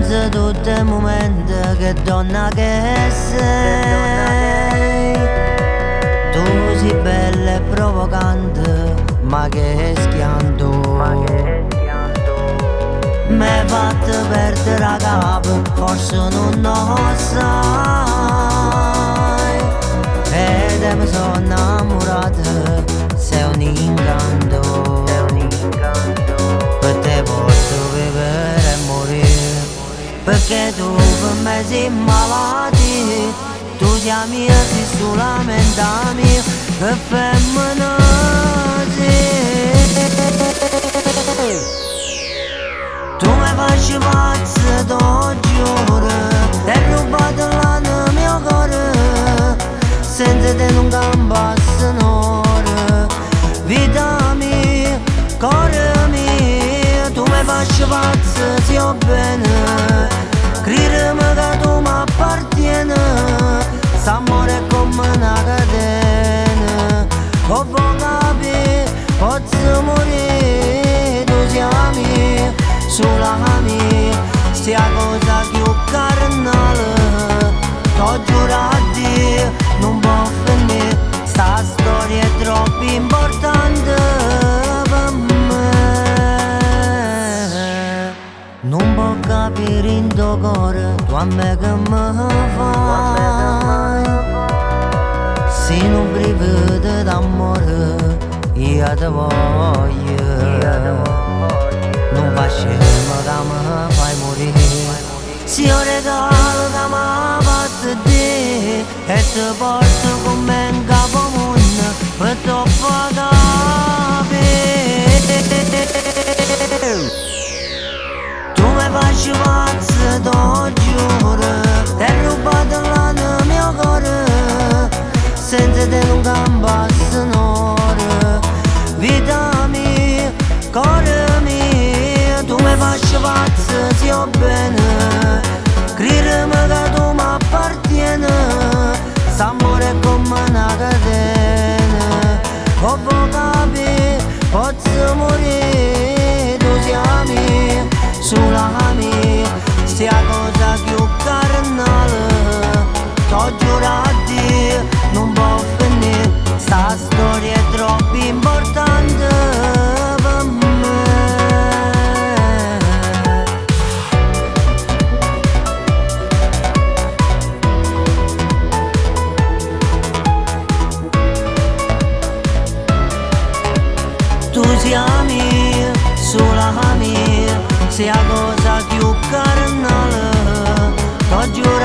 penso tutto il momento che donna che sei. Tu sei bella e provocante, ma che schianto. M'hai fatto perdere la capo, forse non lo sai. Ed mi sono innamorato, sei un incanto. Per te posso vivere e morire, perché tu per me sei malati. Tu sei mia, sei solamente mia, che femmina sei. Tu mi facci pazzo, t'ho giuro, hai rubato l'anima mio cuore, senza te non campa sonore. Vita mia, cuore mio, tu mi facci pazzo, se ho bene, credimi che tu mi appartieni, s'amore è come una catena, o vuoi capire, posso morire, tu sei mia, sola mia, sia cosa più carnale, t'ho giurato a Dio, non può finire, sta storia è troppo importante per me. Non può capire in tuo cuore, tu a me che mi fai. Se non brivido d'amore, io ti voglio. Non facciamo che mi fai morire. Se io regalo che mi ha fatto te, e ti porto con me in capo mondo, per troppo capire. Tu mi facci pazzo, t'ho giuro, hai rubato l'anima mio cuore, senza te non campa sonore. Vita mia, cuore mio, tu mi facci pazzo, se ho bene, credimi che tu mi appartieni, s'amore è come una catena, o vuoi capire, posso morire, tu sei mia, sola mia, sia cosa più carnale, t'ho giurato a Dio, non può finire, sta storia è troppo importante per me. Tu sei mia, sola mia, sia cosa più carnale, t'ho giurato